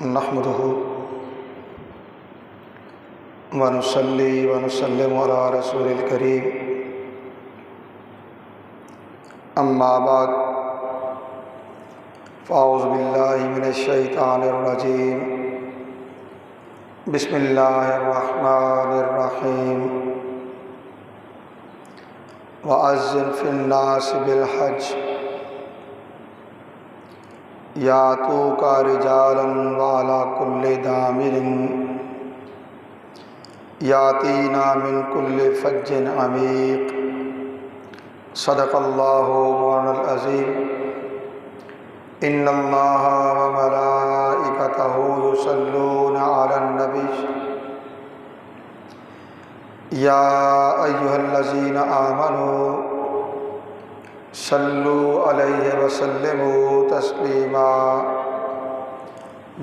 نحمده ونصلي ونسلم على رسول الكريم أما بعد فأعوذ بالله من الشيطان الرجيم بسم الله الرحمن الرحيم وأذن في الناس بالحج يأتوك رجالا وعلى كل ضامر يأتينا من كل فج عميق صدق الله مولانا العظيم إن الله وملائكته يصلون على النبي يا أيها الذين آمنوا صلوا علیہ وسلموا تسلیما۔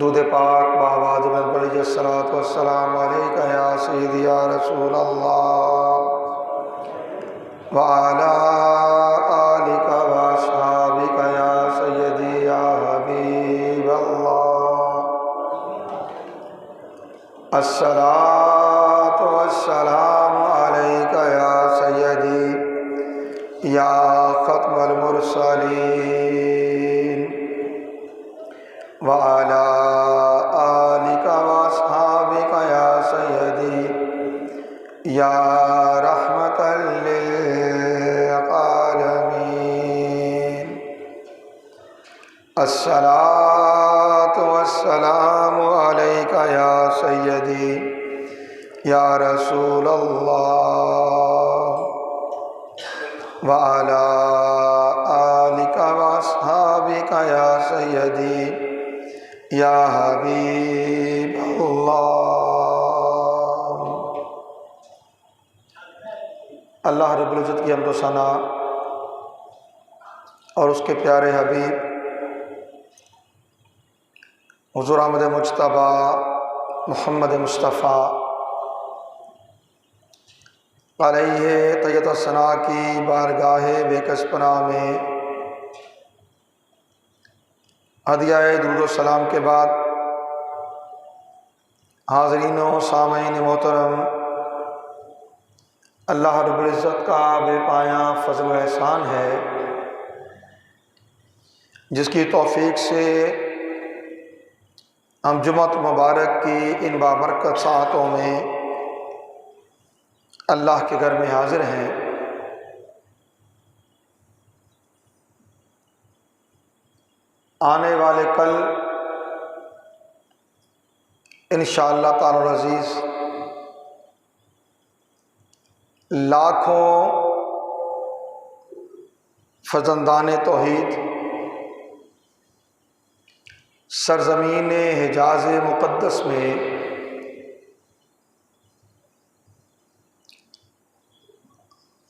درود پاک بآواز بلند پڑھیے الصلاۃ والسلام علیک یا سیدی یا رسول اللہ وعلی آلک واصحابک یا سیدی یا حبیب اللہ۔ الصلاۃ والسلام علیک یا سیدی یا ختم المرسلین وعلی آلک واصحابک یا سیدی یا رحمۃ للعالمین۔ الصلاۃ والسلام علیک یا سیدی یا رسول اللہ وعلی آلک واصحابک یا سیدی یا حبیب اللہ۔ اللہ رب العزت کی حمد و ثنا اور اس کے پیارے حبیب حضور احمد مجتبیٰ محمد مصطفیٰ علیہ طیبۃ الثنا کی بارگاہ بے کس پناہ میں ہدیہ درود و سلام کے بعد حاضرین و سامعین محترم، اللہ رب العزت کا بے پایاں فضل و احسان ہے جس کی توفیق سے ہم جمعۃ مبارک کی ان بابرکت ساعتوں میں اللہ کے گھر میں حاضر ہیں۔ آنے والے کل انشاءاللہ تعالی العزیز لاکھوں فرزندان توحید سرزمین حجاز مقدس میں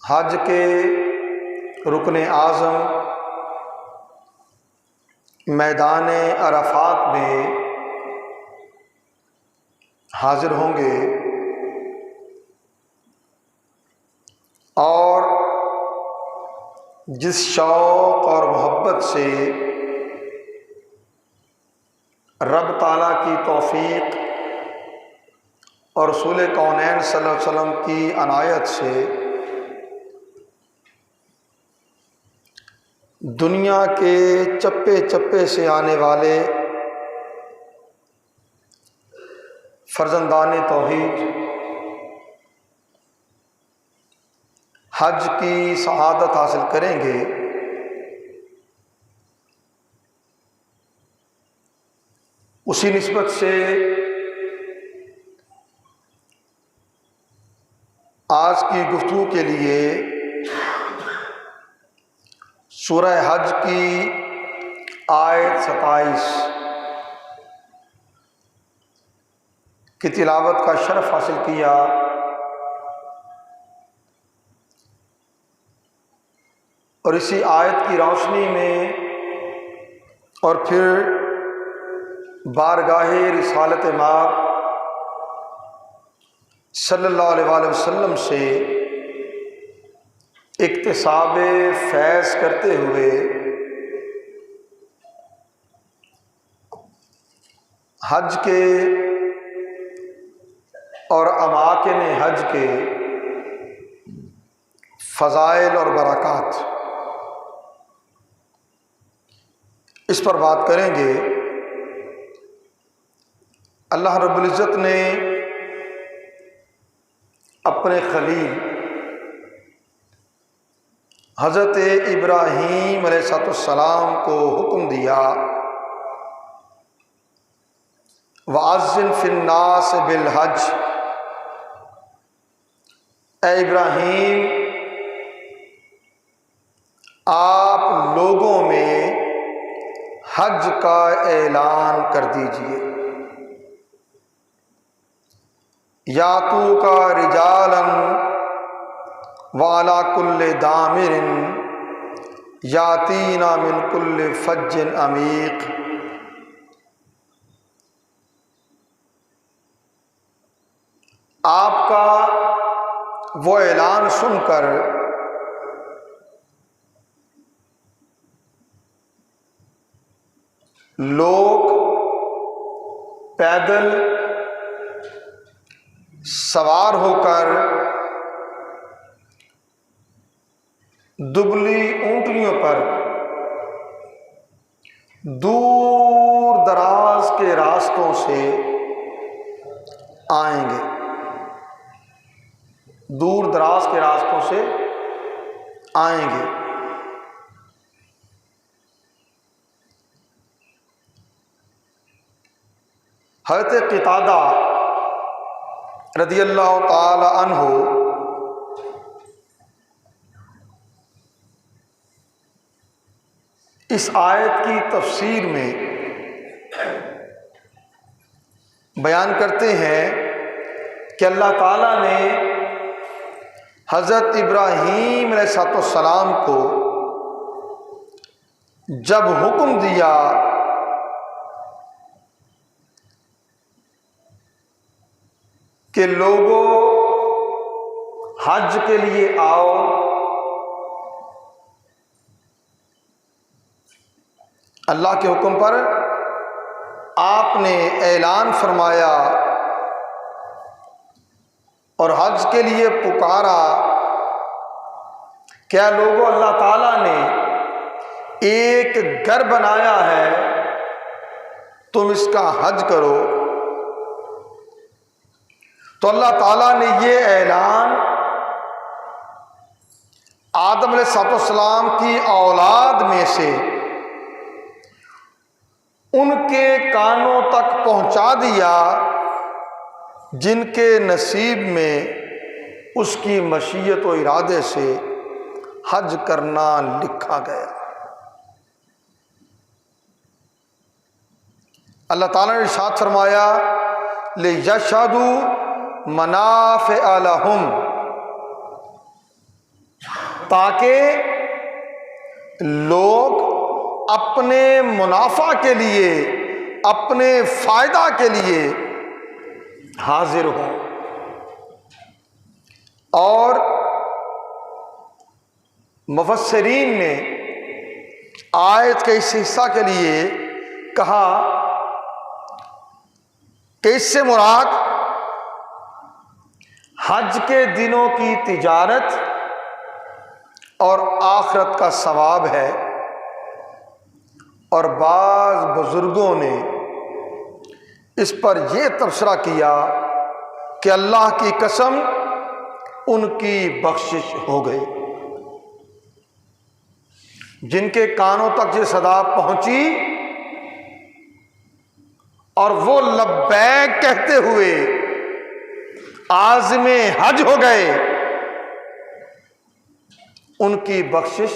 حج کے رکن اعظم میدان عرفات میں حاضر ہوں گے، اور جس شوق اور محبت سے رب تعالیٰ کی توفیق اور رسول کونین صلی اللہ علیہ وسلم کی عنایت سے دنیا کے چپے چپے سے آنے والے فرزندان توحید حج کی سعادت حاصل کریں گے، اسی نسبت سے آج کی گفتگو کے لیے سورہ حج کی آیت 27 کی تلاوت کا شرف حاصل کیا، اور اسی آیت کی روشنی میں اور پھر بارگاہ رسالت مآب صلی اللہ علیہ وآلہ وسلم سے اکتساب فیض کرتے ہوئے حج کے اور اماکن حج کے فضائل اور برکات، اس پر بات کریں گے۔ اللہ رب العزت نے اپنے خلیل حضرت ابراہیم علیہ السلام کو حکم دیا، وَأَذِّن فِي النَّاسِ بِالْحَجِّ، اے ابراہیم آپ لوگوں میں حج کا اعلان کر دیجئے، یاتوک رجالا وعلی کل ضامر یاتین من کل فج عمیق۔ آپ کا وہ اعلان سن کر لوگ پیدل سوار ہو کر دبلی اونٹنیوں پر دور دراز کے راستوں سے آئیں گے، دور دراز کے راستوں سے آئیں گے۔ حضرت قتادہ رضی اللہ تعالی عنہ اس آیت کی تفسیر میں بیان کرتے ہیں کہ اللہ تعالیٰ نے حضرت ابراہیم علیہ السلام کو جب حکم دیا کہ لوگوں حج کے لیے آؤ، اللہ کے حکم پر آپ نے اعلان فرمایا اور حج کے لیے پکارا، کیا لوگوں اللہ تعالیٰ نے ایک گھر بنایا ہے، تم اس کا حج کرو۔ تو اللہ تعالیٰ نے یہ اعلان آدم علیہ السلام کی اولاد میں سے ان کے کانوں تک پہنچا دیا جن کے نصیب میں اس کی مشیت و ارادے سے حج کرنا لکھا گیا۔ اللہ تعالیٰ نے ارشاد فرمایا لِيَشْهَدُوا مَنَافِعَ لَهُمْ، تاکہ لوگ اپنے منافع کے لیے، اپنے فائدہ کے لیے حاضر ہوں۔ اور مفسرین نے آیت کے اس حصہ کے لیے کہا کہ اس سے مراد حج کے دنوں کی تجارت اور آخرت کا ثواب ہے۔ اور بعض بزرگوں نے اس پر یہ تبصرہ کیا کہ اللہ کی قسم ان کی بخشش ہو گئی، جن کے کانوں تک یہ صدا پہنچی اور وہ لبیک کہتے ہوئے عازم حج ہو گئے، ان کی بخشش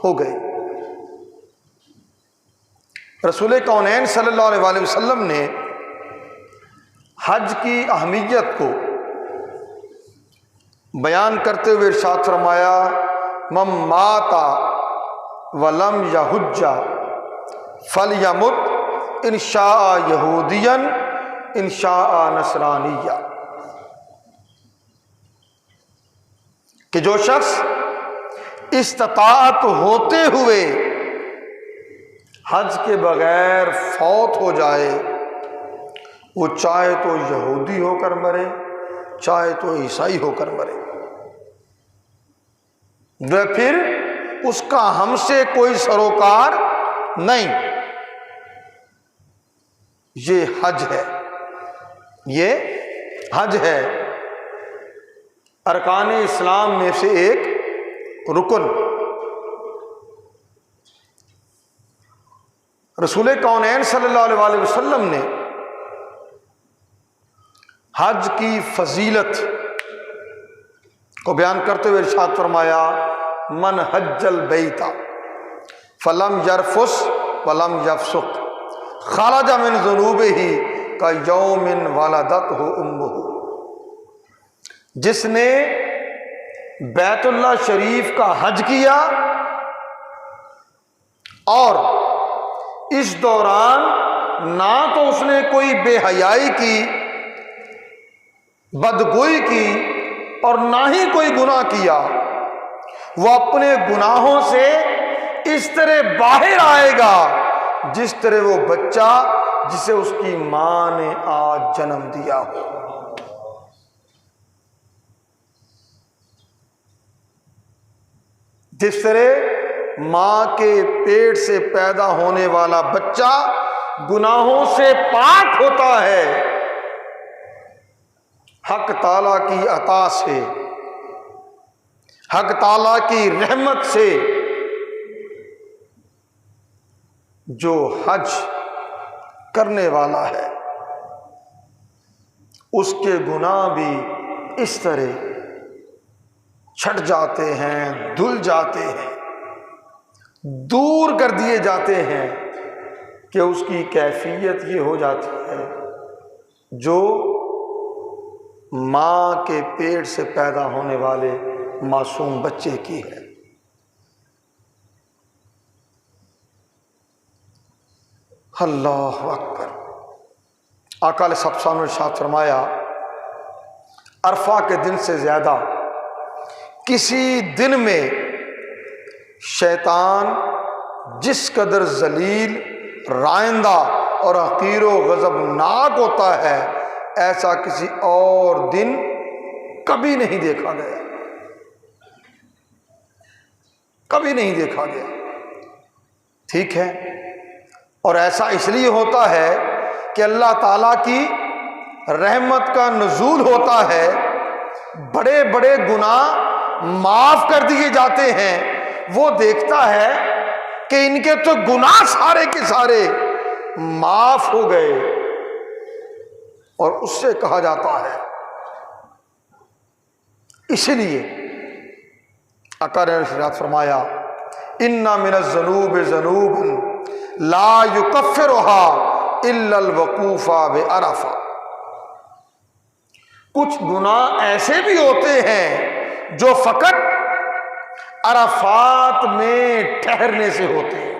ہو گئی۔ رسول کونین صلی اللہ علیہ وسلم نے حج کی اہمیت کو بیان کرتے ہوئے ارشاد فرمایا من مات ولم یحج فلیمت ان شاء یہودیا ان شاء نصرانیہ، کہ جو شخص استطاعت ہوتے ہوئے حج کے بغیر فوت ہو جائے وہ چاہے تو یہودی ہو کر مرے، چاہے تو عیسائی ہو کر مرے، وہ پھر اس کا ہم سے کوئی سروکار نہیں۔ یہ حج ہے، یہ حج ہے، ارکان اسلام میں سے ایک رکن۔ رسول کونین صلی اللہ علیہ وسلم نے حج کی فضیلت کو بیان کرتے ہوئے ارشاد فرمایا، من حج البیت فلم یرفس ولم یفسق خرج من ذنوبہ کیوم ولدتہ امہ۔ جس نے بیت اللہ شریف کا حج کیا اور اس دوران نہ تو اس نے کوئی بے حیائی کی، بدگوئی کی، اور نہ ہی کوئی گناہ کیا، وہ اپنے گناہوں سے اس طرح باہر آئے گا جس طرح وہ بچہ جسے اس کی ماں نے آج جنم دیا ہو۔ جس طرح ماں کے پیٹ سے پیدا ہونے والا بچہ گناہوں سے پاک ہوتا ہے حق تعالیٰ کی عطا سے، حق تعالیٰ کی رحمت سے، جو حج کرنے والا ہے اس کے گناہ بھی اس طرح چھٹ جاتے ہیں، دھل جاتے ہیں، دور کر دیے جاتے ہیں کہ اس کی کیفیت یہ ہو جاتی ہے جو ماں کے پیٹ سے پیدا ہونے والے معصوم بچے کی ہے۔ اللہ اکبر۔ آقا علیہ الصلوۃ والسلام نے ارشاد فرمایا، عرفہ کے دن سے زیادہ کسی دن میں شیطان جس قدر ذلیل، رائندہ اور حقیر و غضبناک ہوتا ہے ایسا کسی اور دن کبھی نہیں دیکھا گیا، کبھی نہیں دیکھا گیا۔ ٹھیک ہے، اور ایسا اس لیے ہوتا ہے کہ اللہ تعالیٰ کی رحمت کا نزول ہوتا ہے، بڑے بڑے گناہ معاف کر دیے جاتے ہیں۔ وہ دیکھتا ہے کہ ان کے تو گناہ سارے کے سارے معاف ہو گئے، اور اس سے کہا جاتا ہے، اسی لیے آقا نے ارشاد فرمایا، ان من الذنوب ذنوب لا یکفرها الا الوقوف بعرفہ۔ کچھ گناہ ایسے بھی ہوتے ہیں جو فقط عرفات میں ٹھہرنے سے ہوتے ہیں،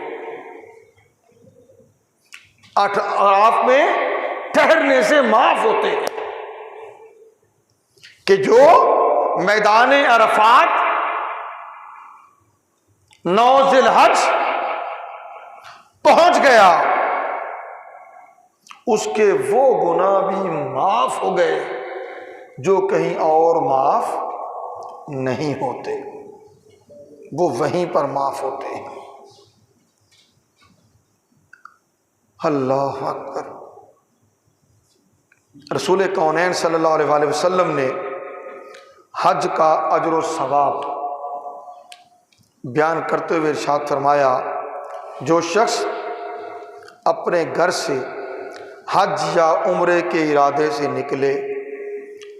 عرفات میں ٹھہرنے سے معاف ہوتے ہیں، کہ جو میدان عرفات 9 ذی الحج پہنچ گیا، اس کے وہ گناہ بھی معاف ہو گئے جو کہیں اور معاف نہیں ہوتے، وہ وہیں پر معاف ہوتے ہیں۔ اللہ اکبر۔ رسول کونین صلی اللہ علیہ وسلم نے حج کا اجر و ثواب بیان کرتے ہوئے ارشاد فرمایا، جو شخص اپنے گھر سے حج یا عمرے کے ارادے سے نکلے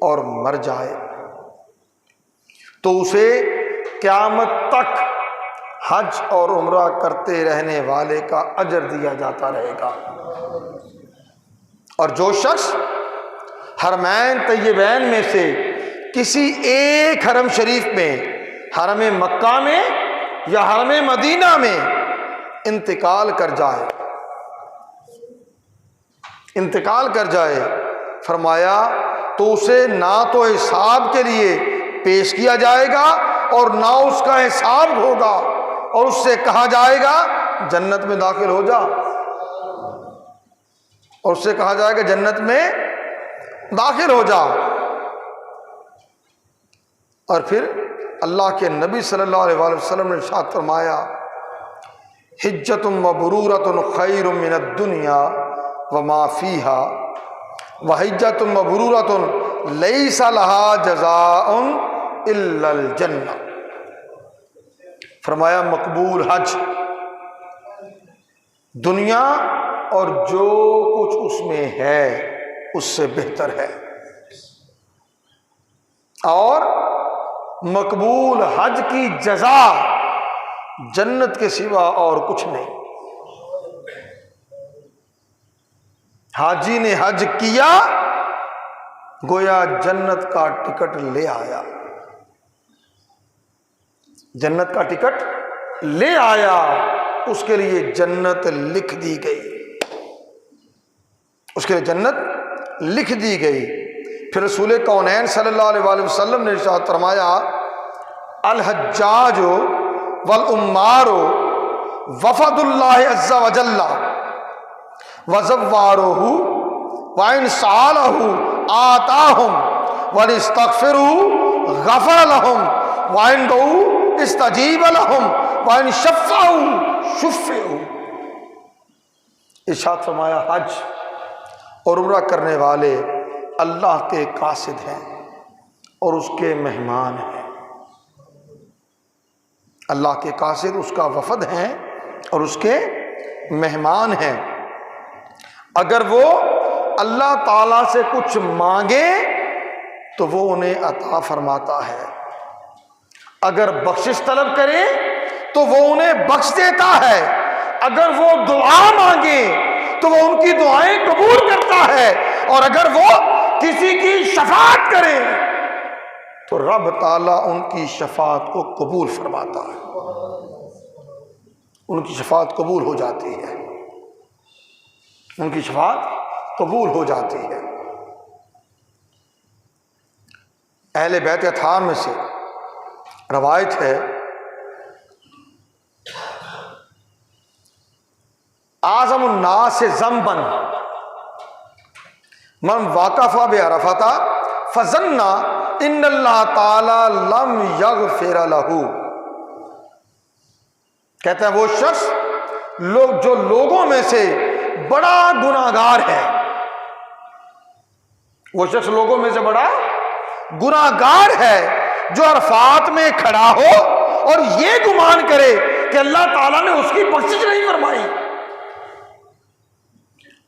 اور مر جائے تو اسے قیامت تک حج اور عمرہ کرتے رہنے والے کا اجر دیا جاتا رہے گا۔ اور جو شخص حرمین طیبین میں سے کسی ایک حرم شریف میں، حرم مکہ میں یا حرم مدینہ میں انتقال کر جائے، فرمایا تو اسے نہ تو حساب کے لیے پیش کیا جائے گا اور نہ اس کا حساب ہوگا، اور اس سے کہا جائے گا جنت میں داخل ہو جا، اور اس سے کہا جائے کہ جنت میں داخل ہو جا. اور پھر اللہ کے نبی صلی اللہ علیہ وآلہ وسلم نے ارشاد فرمایا حجۃ مبرورۃ خیر من الدنیا وما فیہا وحجۃ مبرورۃ لیس لہا جزاء الا الجنہ. فرمایا مقبول حج دنیا اور جو کچھ اس میں ہے اس سے بہتر ہے، اور مقبول حج کی جزا جنت کے سوا اور کچھ نہیں. حاجی نے حج کیا گویا جنت کا ٹکٹ لے آیا، جنت کا ٹکٹ لے آیا، اس کے لیے جنت لکھ دی گئی، اس کے لیے جنت لکھ دی گئی. پھر رسول کونین صلی اللہ علیہ وآلہ وسلم نے ارشاد فرمایا الحجاج والعمار وفد اللہ عز وجل وزوارہ وإن سألہ آتاہم وإن استغفروا غفر لہم وإن دعوا استجیب لہم وإن شفعوا شفعوا. ارشاد فرمایا حج اور عمرہ کرنے والے اللہ کے قاصد ہیں اور اس کے مہمان ہیں. اللہ کے قاصد اس کا وفد ہیں اور اس کے مہمان ہیں. اگر وہ اللہ تعالیٰ سے کچھ مانگے تو وہ انہیں عطا فرماتا ہے، اگر بخشش طلب کرے تو وہ انہیں بخش دیتا ہے، اگر وہ دعا مانگے تو وہ ان کی دعائیں قبول کرتا ہے، اور اگر وہ کسی کی شفاعت کرے تو رب تعالیٰ ان کی شفاعت کو قبول فرماتا ہے، ان کی شفاعت قبول ہو جاتی ہے، ان کی شفاعت قبول ہو جاتی ہے. اہل بیت اطہار میں سے روایت ہے اعظم الناس ذنبا من واقف بعرفۃ فظن ان اللہ تعالی لم یغفر لہ. کہتے ہیں وہ شخص جو لوگوں میں سے بڑا گناہگار ہے، وہ شخص لوگوں میں سے بڑا گناہگار ہے جو عرفات میں کھڑا ہو اور یہ گمان کرے کہ اللہ تعالیٰ نے اس کی بخشش نہیں فرمائی،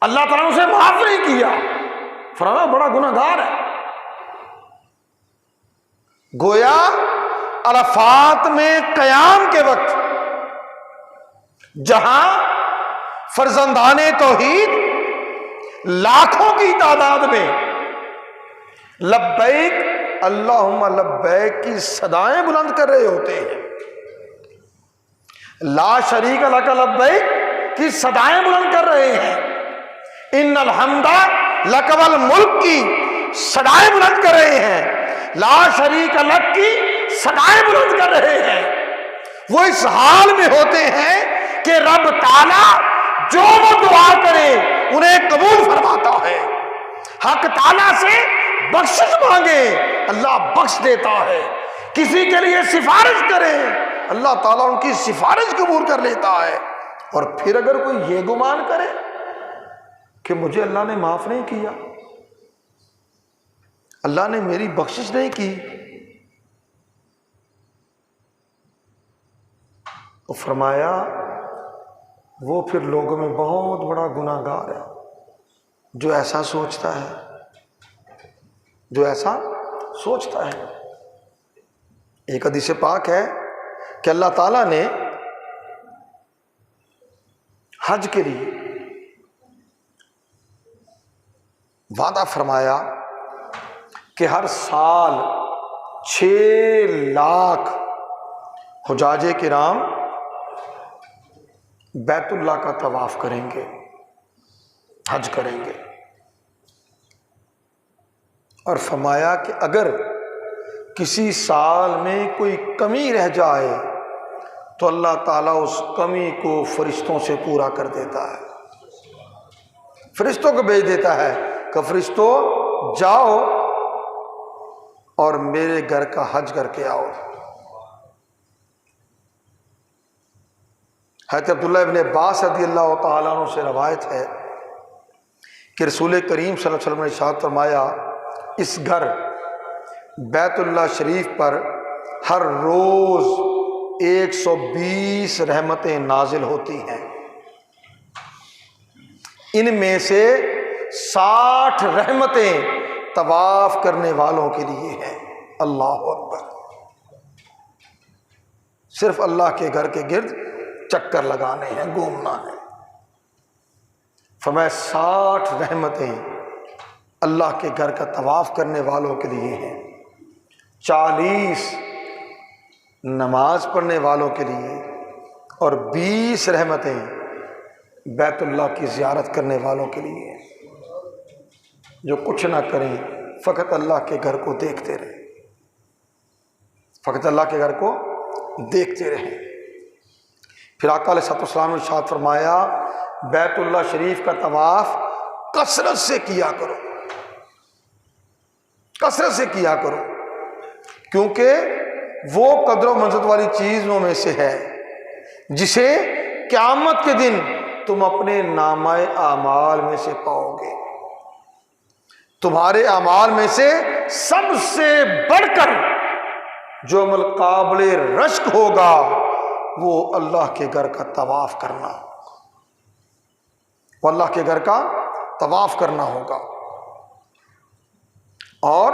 اللہ تعالیٰ نے اسے معاف نہیں کیا، فرمایا بڑا گناہگار ہے. گویا عرفات میں قیام کے وقت جہاں فرزندان توحید لاکھوں کی تعداد میں لبیک اللہم لبیک کی صدائیں بلند کر رہے ہوتے ہیں، لا شریک لک لبیک کی صدائیں بلند کر رہے ہیں، ان الحمد لک والملک کی صدائیں بلند کر رہے ہیں، لا شریک لک کی صدائیں بلند کر رہے ہیں، وہ اس حال میں ہوتے ہیں کہ رب تعالی جو وہ دعا کرے انہیں قبول فرماتا ہے. حق تعالیٰ سے بخشش مانگے اللہ بخش دیتا ہے، کسی کے لیے سفارش کرے اللہ تعالیٰ ان کی سفارش قبول کر لیتا ہے. اور پھر اگر کوئی یہ گمان کرے کہ مجھے اللہ نے معاف نہیں کیا، اللہ نے میری بخشش نہیں کی، تو فرمایا وہ پھر لوگوں میں بہت بڑا گناہگار ہے جو ایسا سوچتا ہے، جو ایسا سوچتا ہے. ایک حدیث پاک ہے کہ اللہ تعالیٰ نے حج کے لیے وعدہ فرمایا کہ ہر سال 6 لاکھ حجاج کرام بیت اللہ کا طواف کریں گے، حج کریں گے. اور فرمایا کہ اگر کسی سال میں کوئی کمی رہ جائے تو اللہ تعالیٰ اس کمی کو فرشتوں سے پورا کر دیتا ہے. فرشتوں کو بھیج دیتا ہے کہ فرشتوں جاؤ اور میرے گھر کا حج کر کے آؤ۔ حضرت عبداللہ ابن عباس رضی اللہ تعالیٰ عنہ سے روایت ہے کہ رسول کریم صلی اللہ علیہ وسلم نے ارشاد فرمایا، اس گھر بیت اللہ شریف پر ہر روز 120 رحمتیں نازل ہوتی ہیں، ان میں سے 60 رحمتیں طواف کرنے والوں کے لیے ہیں۔ اللہ اکبر، صرف اللہ کے گھر کے گرد چکر لگانے ہیں، گھومنا ہے۔ فرمایا 60 رحمتیں اللہ کے گھر کا طواف کرنے والوں کے لیے ہیں، 40 نماز پڑھنے والوں کے لیے، اور 20 رحمتیں بیت اللہ کی زیارت کرنے والوں کے لیے، جو کچھ نہ کریں فقط اللہ کے گھر کو دیکھتے رہیں، فقط اللہ کے گھر کو دیکھتے رہیں۔ پھر آقا علیہ السلام نے ارشاد فرمایا، بیت اللہ شریف کا طواف کثرت سے کیا کرو، کثرت سے کیا کرو، کیونکہ وہ قدر و منزلت والی چیزوں میں سے ہے جسے قیامت کے دن تم اپنے نامہ اعمال میں سے پاؤ گے۔ تمہارے اعمال میں سے سب سے بڑھ کر جو عمل قابل رشک ہوگا وہ اللہ کے گھر کا طواف کرنا، وہ اللہ کے گھر کا طواف کرنا ہوگا۔ اور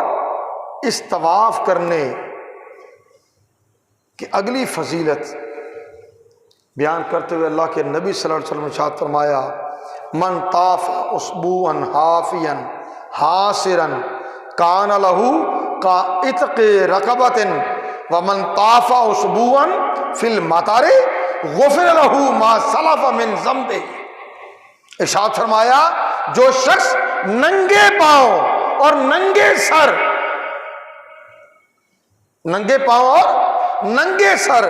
اس طواف کرنے کی اگلی فضیلت بیان کرتے ہوئے اللہ کے نبی صلی اللہ علیہ وسلم نے ارشاد فرمایا، من طاف اسبوعا حافیا حاصرا کان لہ کعتق رقبۃ ومن طاف اسبوعا فی المطر غفر لہ ما سلف من ذنبہ۔ ارشاد فرمایا، جو شخص ننگے پاؤں اور ننگے سر، ننگے پاؤں اور ننگے سر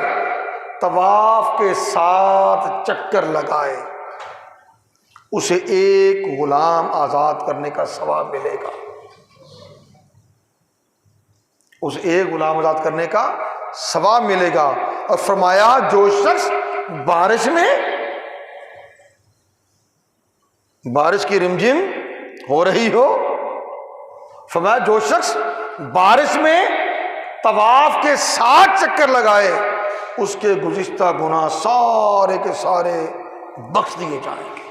طواف کے ساتھ چکر لگائے، اسے ایک غلام آزاد کرنے کا ثواب ملے گا، اسے ایک غلام آزاد کرنے کا ثواب ملے گا۔ اور فرمایا، جو شخص بارش میں، بارش کی رمجم ہو رہی ہو، فرمایا جو شخص بارش میں طواف کے ساتھ چکر لگائے، اس کے گزشتہ گناہ سارے کے سارے بخش دیے جائیں گے،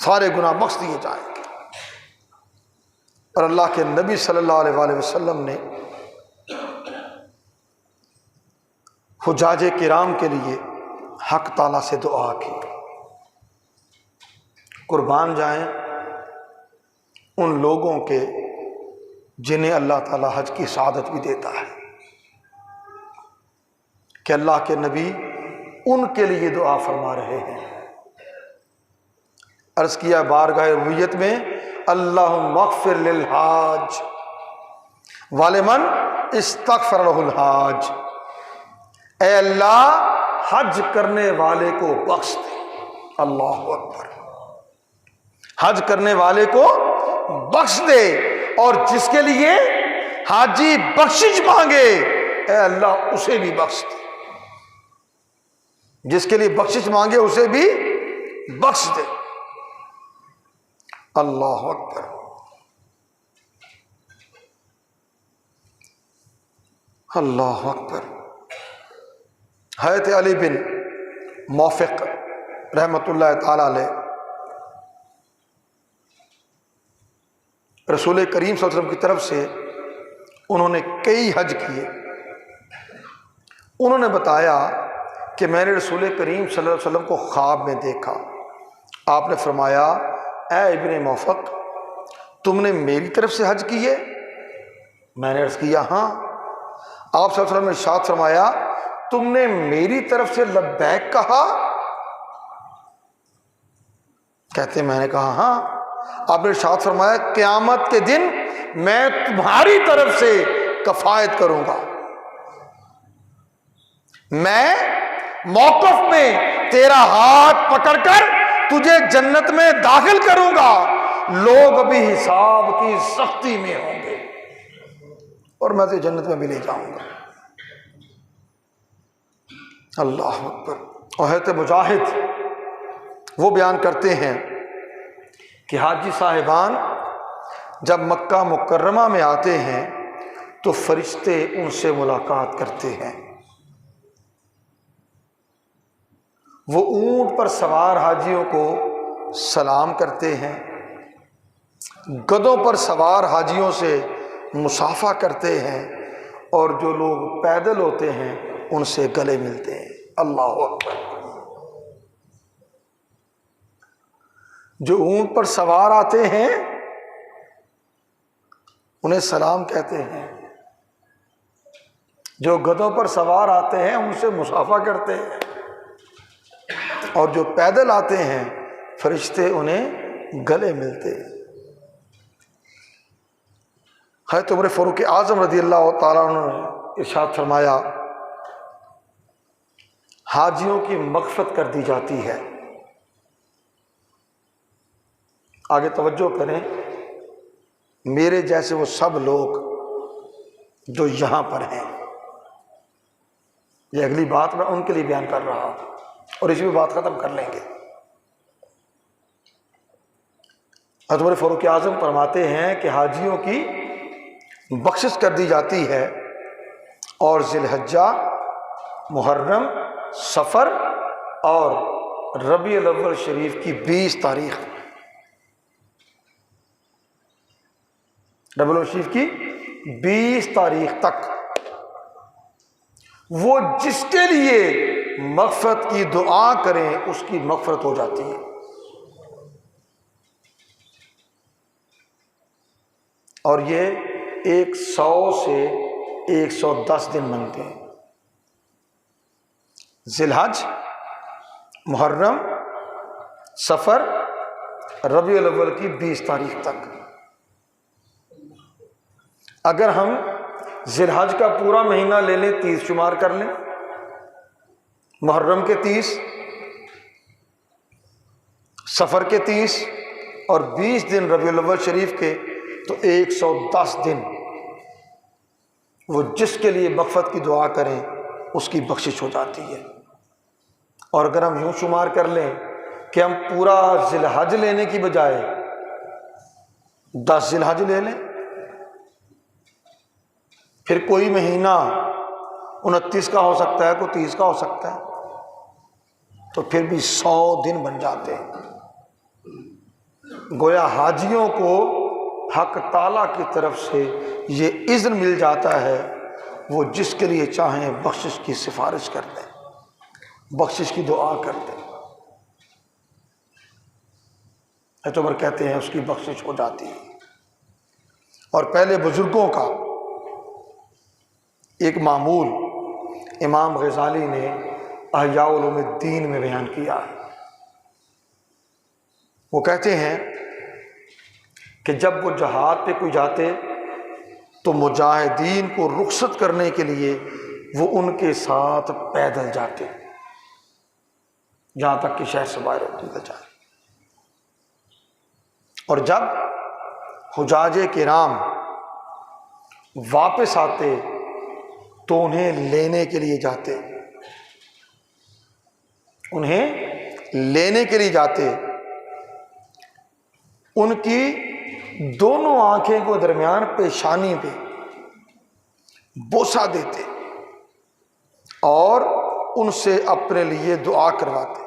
سارے گناہ بخش دیے جائیں گے۔ اور اللہ کے نبی صلی اللہ علیہ وآلہ وسلم نے حجاج کرام کے لیے حق تعالیٰ سے دعا کی، قربان جائیں ان لوگوں کے جنہیں اللہ تعالیٰ حج کی سعادت بھی دیتا ہے، کہ اللہ کے نبی ان کے لیے دعا فرما رہے ہیں۔ عرض کیا بارگاہ ربوبیت میں، اللہم اغفر للحاج ولمن استغفر له الحاج، اے اللہ حج کرنے والے کو بخش دے۔ اللہ اکبر، حج کرنے والے کو بخش دے، اور جس کے لیے حاجی بخشش مانگے اے اللہ اسے بھی بخش دے، جس کے لیے بخشش مانگے اسے بھی بخش دے۔ اللہ اکبر۔ اللہ اکبر۔ حضرت علی بن موفق رحمۃ اللہ تعالی علیہ رسول کریم صلی اللہ علیہ وسلم کی طرف سے انہوں نے کئی حج کیے۔ انہوں نے بتایا کہ میں نے رسول کریم صلی اللہ علیہ وسلم کو خواب میں دیکھا، آپ نے فرمایا، اے ابن موفق، تم نے میری طرف سے حج کی ہے؟ میں نے عرض کیا ہاں۔ آپ صلی اللہ علیہ وسلم نے ارشاد فرمایا، تم نے میری طرف سے لبیک کہا؟ کہتے میں نے کہا ہاں۔ آپ نے ارشاد فرمایا، قیامت کے دن میں تمہاری طرف سے کفایت کروں گا، میں موقف میں تیرا ہاتھ پکڑ کر تجھے جنت میں داخل کروں گا، لوگ ابھی حساب کی سختی میں ہوں گے اور میں تجھے جنت میں بھی لے جاؤں گا۔ اللہ اکبر۔ اور حضرت مجاہد وہ بیان کرتے ہیں کہ حاجی صاحبان جب مکہ مکرمہ میں آتے ہیں تو فرشتے ان سے ملاقات کرتے ہیں، وہ اونٹ پر سوار حاجیوں کو سلام کرتے ہیں، گدھوں پر سوار حاجیوں سے مصافحہ کرتے ہیں، اور جو لوگ پیدل ہوتے ہیں ان سے گلے ملتے ہیں۔ اللہ اکبر۔ جو اونٹ پر سوار آتے ہیں انہیں سلام کہتے ہیں، جو گدھوں پر سوار آتے ہیں ان سے مصافحہ کرتے ہیں، اور جو پیدل آتے ہیں فرشتے انہیں گلے ملتے ہیں۔ حضرت عمر فاروق اعظم رضی اللہ تعالیٰ عنہ نے ارشاد فرمایا، حاجیوں کی مغفرت کر دی جاتی ہے۔ آگے توجہ کریں، میرے جیسے وہ سب لوگ جو یہاں پر ہیں، یہ اگلی بات میں ان کے لیے بیان کر رہا ہوں اور اسی میں بات ختم کر لیں گے۔ حضرت عمر فاروق اعظم فرماتے ہیں کہ حاجیوں کی بخشش کر دی جاتی ہے، اور ذی الحجہ، محرم، سفر اور ربیع الاول شریف کی 20 تاریخ، ربیع الاول شریف کی 20 تاریخ تک وہ جس کے لیے مغفرت کی دعا کریں اس کی مغفرت ہو جاتی ہے۔ اور یہ 100 سے 110 دن بنتے ہیں، ذی الحج، محرم، سفر، ربیع الاول کی 20 تاریخ تک۔ اگر ہم ذی الحج کا پورا مہینہ لے لیں، 30 شمار کر لیں، محرم کے 30، سفر کے 30 اور 20 دن ربیع الاول شریف کے، تو 110 دن وہ جس کے لیے مغفرت کی دعا کریں اس کی بخشش ہو جاتی ہے۔ اور اگر ہم یوں شمار کر لیں کہ ہم پورا ذی الحج لینے کی بجائے 10 ذی الحج لے لیں، پھر کوئی مہینہ 29 کا ہو سکتا ہے، کوئی 30 کا ہو سکتا ہے، تو پھر بھی 100 دن بن جاتے ہیں۔ گویا حاجیوں کو حق تعالیٰ کی طرف سے یہ اذن مل جاتا ہے، وہ جس کے لیے چاہیں بخشش کی سفارش کر دیں، بخشش کی دعا کر دیں۔ حضرت عمر کہتے ہیں اس کی بخشش ہو جاتی ہے۔ اور پہلے بزرگوں کا ایک معمول امام غزالی نے احیاء علوم الدین میں بیان کیا ہے۔ وہ کہتے ہیں کہ جب وہ جہاد پہ کوئی جاتے تو مجاہدین کو رخصت کرنے کے لیے وہ ان کے ساتھ پیدل جاتے، جہاں تک کہ شہر سے باہر نکل جائے۔ اور جب حجاج کرام واپس آتے تو انہیں لینے کے لیے جاتے، انہیں لینے کے لیے جاتے، ان کی دونوں آنکھیں کو درمیان پیشانی پہ بوسہ دیتے اور ان سے اپنے لیے دعا کرواتے۔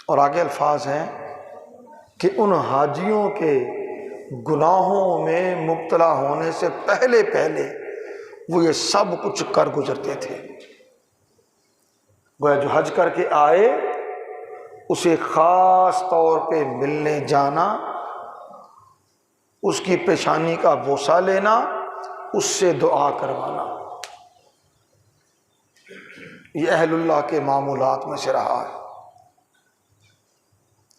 اور آگے الفاظ ہیں کہ ان حاجیوں کے گناہوں میں مبتلا ہونے سے پہلے وہ یہ سب کچھ کر گزرتے تھے۔ گویا جو حج کر کے آئے اسے خاص طور پہ ملنے جانا، اس کی پیشانی کا بوسہ لینا، اس سے دعا کروانا، یہ اہل اللہ کے معمولات میں سے رہا ہے،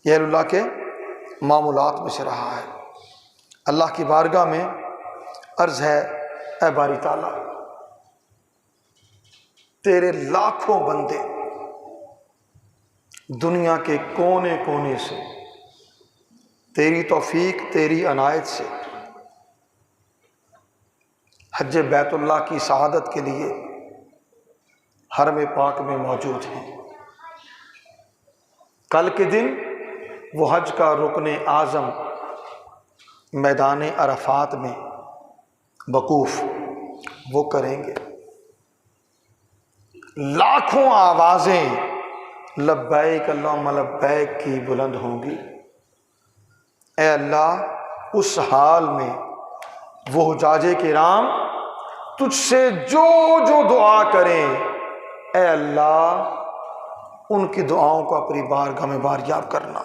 یہ اہل اللہ کے معمولات میں سے رہا ہے۔ اللہ کی بارگاہ میں عرض ہے، اے باری تعالیٰ، تیرے لاکھوں بندے دنیا کے کونے کونے سے تیری توفیق، تیری عنایت سے حج بیت اللہ کی سعادت کے لیے حرم پاک میں موجود ہیں۔ کل کے دن وہ حج کا رکن اعظم میدان عرفات میں وقوف وہ کریں گے۔ لاکھوں آوازیں لبیک اللہم لبیک کی بلند ہوں گی۔ اے اللہ اس حال میں وہ حجاج کرام تجھ سے جو جو دعا کریں، اے اللہ ان کی دعاؤں کو اپنی بارگاہ میں باریاب کرنا۔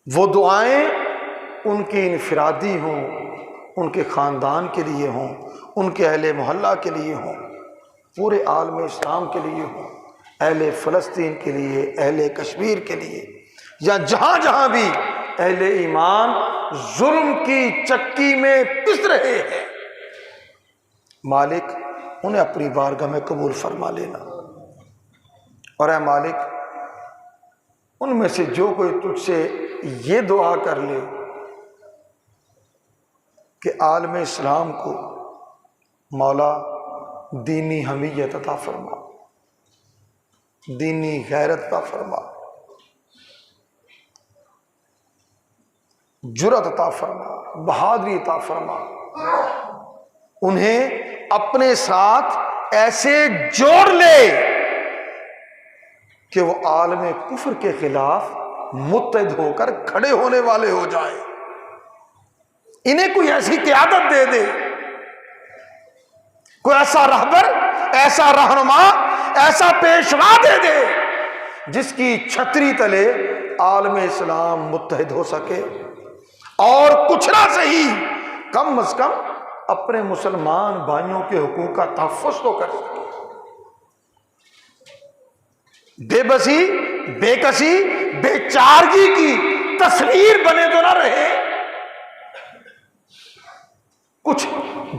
وہ دعائیں ان کی انفرادی ہوں، ان کے خاندان کے لیے ہوں، ان کے اہل محلہ کے لیے ہوں، پورے عالم اسلام کے لیے ہوں، اہل فلسطین کے لیے، اہل کشمیر کے لیے، یا جہاں جہاں بھی اہل ایمان ظلم کی چکی میں پس رہے ہیں، مالک انہیں اپنی بارگاہ میں قبول فرما لینا۔ اور اے مالک ان میں سے جو کوئی تجھ سے یہ دعا کر لے کہ عالم اسلام کو مولا دینی حمیت عطا فرما، دینی غیرت عطا فرما، جرأت عطا فرما، بہادری عطا فرما، انہیں اپنے ساتھ ایسے جوڑ لے کہ وہ عالم کفر کے خلاف متحد ہو کر کھڑے ہونے والے ہو جائیں۔ انہیں کوئی ایسی قیادت دے دے، کوئی ایسا رہبر، ایسا رہنما، ایسا پیشوا دے دے جس کی چھتری تلے عالم اسلام متحد ہو سکے، اور کچھ نہ صحیح کم از کم اپنے مسلمان بھائیوں کے حقوق کا تحفظ تو کر سکے۔ بے بسی، بے کسی، بے چارگی کی تصویر بنے تو نہ رہے، کچھ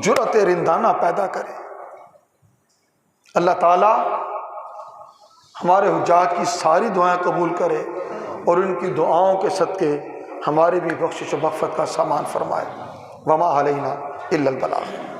جرأت رندانہ پیدا کرے۔ اللہ تعالی ہمارے حجاج کی ساری دعائیں قبول کرے اور ان کی دعاؤں کے صدقے ہماری بھی بخشش و مغفرت کا سامان فرمائے۔ وما علینا الا البلاغ۔